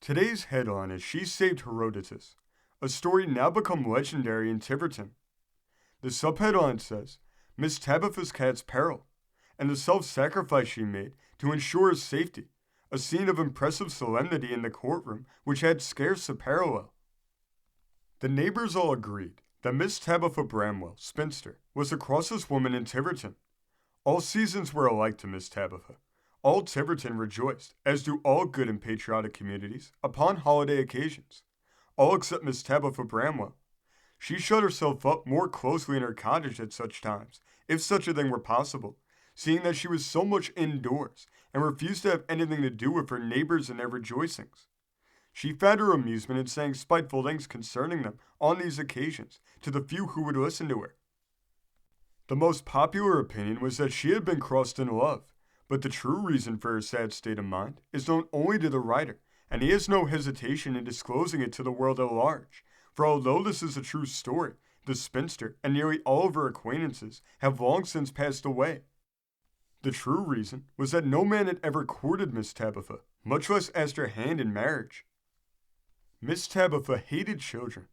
Today's headline is She Saved Herodotus, a story now become legendary in Tiverton. The subheadline says, Miss Tabitha's cat's peril, and the self-sacrifice she made to ensure his safety, a scene of impressive solemnity in the courtroom which had scarce a parallel. The neighbors all agreed that Miss Tabitha Bramwell, spinster, was the crossest woman in Tiverton. All seasons were alike to Miss Tabitha. All Tiverton rejoiced, as do all good and patriotic communities, upon holiday occasions. All except Miss Tabitha Bramwell. She shut herself up more closely in her cottage at such times, if such a thing were possible, seeing that she was so much indoors, and refused to have anything to do with her neighbors and their rejoicings. She found her amusement in saying spiteful things concerning them on these occasions to the few who would listen to her. The most popular opinion was that she had been crossed in love, but the true reason for her sad state of mind is known only to the writer, and he has no hesitation in disclosing it to the world at large, for although this is a true story, the spinster and nearly all of her acquaintances have long since passed away. The true reason was that no man had ever courted Miss Tabitha, much less asked her hand in marriage. Miss Tabitha hated children.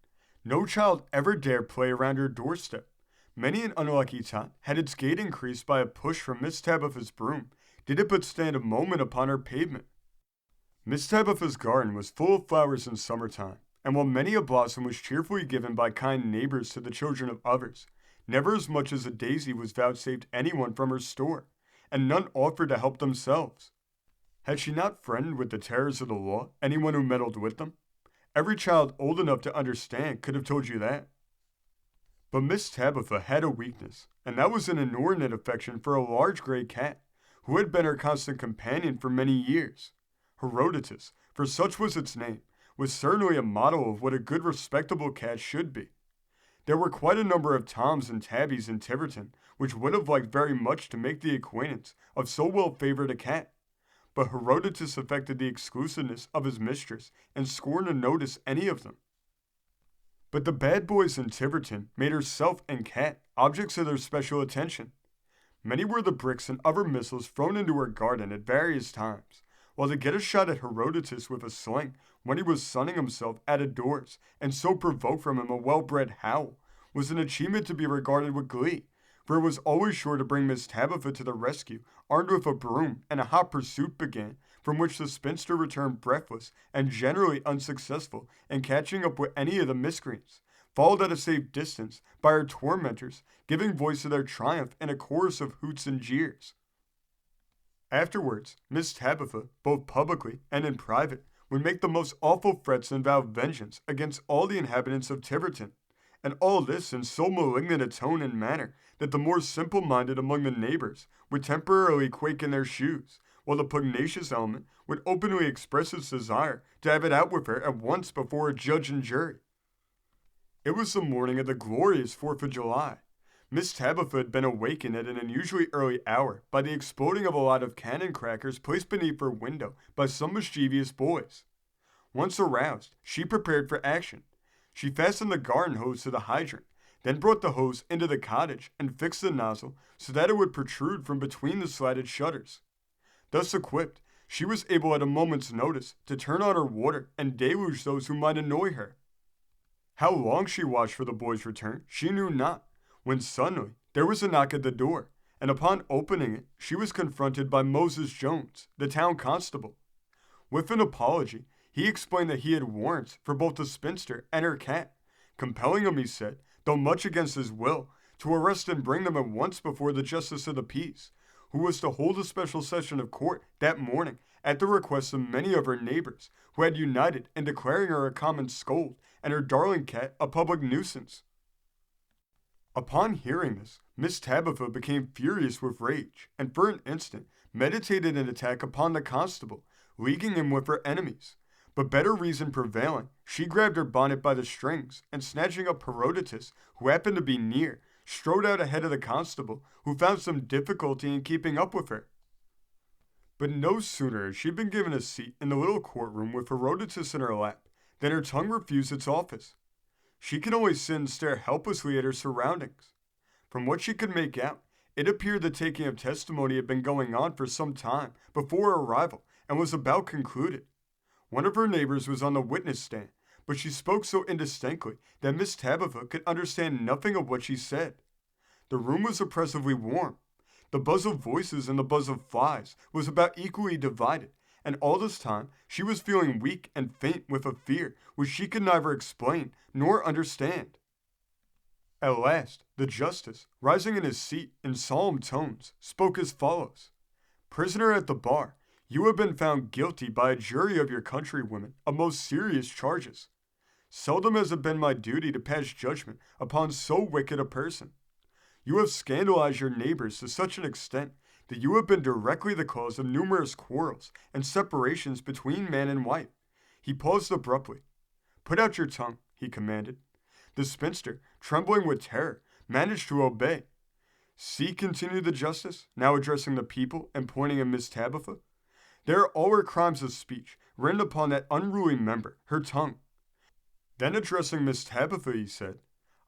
No child ever dared play around her doorstep. Many an unlucky tot had its gait increased by a push from Miss Tabitha's broom, did it but stand a moment upon her pavement. Miss Tabitha's garden was full of flowers in summertime, and while many a blossom was cheerfully given by kind neighbors to the children of others, never as much as a daisy was vouchsafed anyone from her store, and none offered to help themselves. Had she not friended with the terrors of the law anyone who meddled with them? Every child old enough to understand could have told you that. But Miss Tabitha had a weakness, and that was an inordinate affection for a large gray cat, who had been her constant companion for many years. Herodotus, for such was its name, was certainly a model of what a good respectable cat should be. There were quite a number of Toms and Tabbies in Tiverton, which would have liked very much to make the acquaintance of so well-favored a cat. But Herodotus affected the exclusiveness of his mistress, and scorned to notice any of them. But the bad boys in Tiverton made herself and cat objects of their special attention. Many were the bricks and other missiles thrown into her garden at various times, while to get a shot at Herodotus with a sling when he was sunning himself out of doors and so provoke from him a well-bred howl was an achievement to be regarded with glee, for it was always sure to bring Miss Tabitha to the rescue, armed with a broom, and a hot pursuit began, from which the spinster returned breathless and generally unsuccessful in catching up with any of the miscreants, followed at a safe distance by her tormentors, giving voice to their triumph in a chorus of hoots and jeers. Afterwards, Miss Tabitha, both publicly and in private, would make the most awful threats and vow vengeance against all the inhabitants of Tiverton, and all this in so malignant a tone and manner that the more simple-minded among the neighbors would temporarily quake in their shoes, while the pugnacious element would openly express its desire to have it out with her at once before a judge and jury. It was the morning of the glorious 4th of July. Miss Tabitha had been awakened at an unusually early hour by the exploding of a lot of cannon crackers placed beneath her window by some mischievous boys. Once aroused, she prepared for action. She fastened the garden hose to the hydrant, then brought the hose into the cottage and fixed the nozzle so that it would protrude from between the slatted shutters. Thus equipped, she was able at a moment's notice to turn on her water and deluge those who might annoy her. How long she watched for the boy's return, she knew not, when suddenly there was a knock at the door, and upon opening it, she was confronted by Moses Jones, the town constable. With an apology, he explained that he had warrants for both the spinster and her cat, compelling him, he said, though much against his will, to arrest and bring them at once before the justice of the peace, who was to hold a special session of court that morning at the request of many of her neighbors, who had united in declaring her a common scold and her darling cat a public nuisance. Upon hearing this, Miss Tabitha became furious with rage, and for an instant meditated an attack upon the constable, leaguing him with her enemies. But better reason prevailing, she grabbed her bonnet by the strings, and snatching up Herodotus, who happened to be near, strode out ahead of the constable, who found some difficulty in keeping up with her. But no sooner had she been given a seat in the little courtroom with Herodotus in her lap, than her tongue refused its office. She could only sit and stare helplessly at her surroundings. From what she could make out, it appeared the taking of testimony had been going on for some time before her arrival, and was about concluded. One of her neighbors was on the witness stand, but she spoke so indistinctly that Miss Tabitha could understand nothing of what she said. The room was oppressively warm. The buzz of voices and the buzz of flies was about equally divided, and all this time she was feeling weak and faint with a fear which she could neither explain nor understand. At last, the justice, rising in his seat in solemn tones, spoke as follows. Prisoner at the bar, you have been found guilty by a jury of your countrywomen of most serious charges. Seldom has it been my duty to pass judgment upon so wicked a person. You have scandalized your neighbors to such an extent that you have been directly the cause of numerous quarrels and separations between man and wife. He paused abruptly. Put out your tongue, he commanded. The spinster, trembling with terror, managed to obey. See, continued the justice, now addressing the people and pointing at Miss Tabitha. There are all her crimes of speech written upon that unruly member, her tongue. Then addressing Miss Tabitha, he said,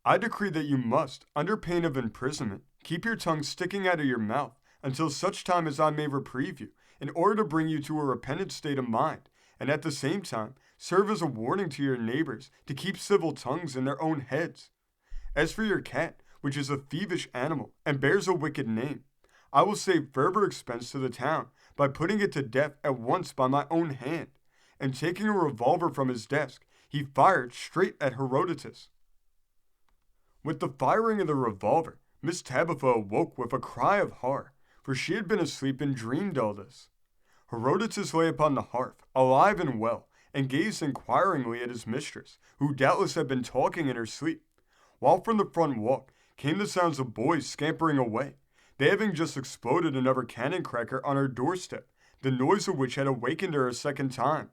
I decree that you must, under pain of imprisonment, keep your tongue sticking out of your mouth until such time as I may reprieve you, in order to bring you to a repentant state of mind, and at the same time serve as a warning to your neighbors to keep civil tongues in their own heads. As for your cat, which is a thievish animal and bears a wicked name, I will save further expense to the town by putting it to death at once by my own hand. And taking a revolver from his desk, he fired straight at Herodotus. With the firing of the revolver, Miss Tabitha awoke with a cry of horror, for she had been asleep and dreamed all this. Herodotus lay upon the hearth, alive and well, and gazed inquiringly at his mistress, who doubtless had been talking in her sleep, while from the front walk came the sounds of boys scampering away, they having just exploded another cannon cracker on her doorstep, the noise of which had awakened her a second time.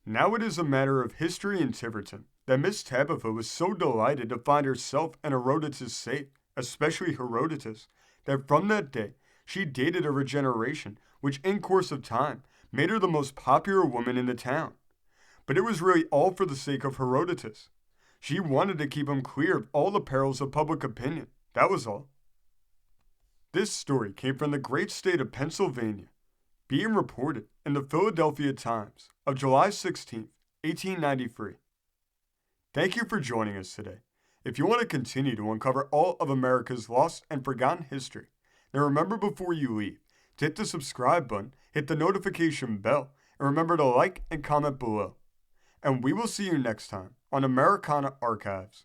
Now it is a matter of history in Tiverton that Miss Tabitha was so delighted to find herself and Herodotus safe, especially Herodotus, that from that day she dated a regeneration which in course of time made her the most popular woman in the town. But it was really all for the sake of Herodotus. She wanted to keep him clear of all the perils of public opinion, that was all. This story came from the great state of Pennsylvania, being reported in the Philadelphia Times of July 16, 1893. Thank you for joining us today. If you want to continue to uncover all of America's lost and forgotten history, then remember before you leave to hit the subscribe button, hit the notification bell, and remember to like and comment below. And we will see you next time on Americana Archives.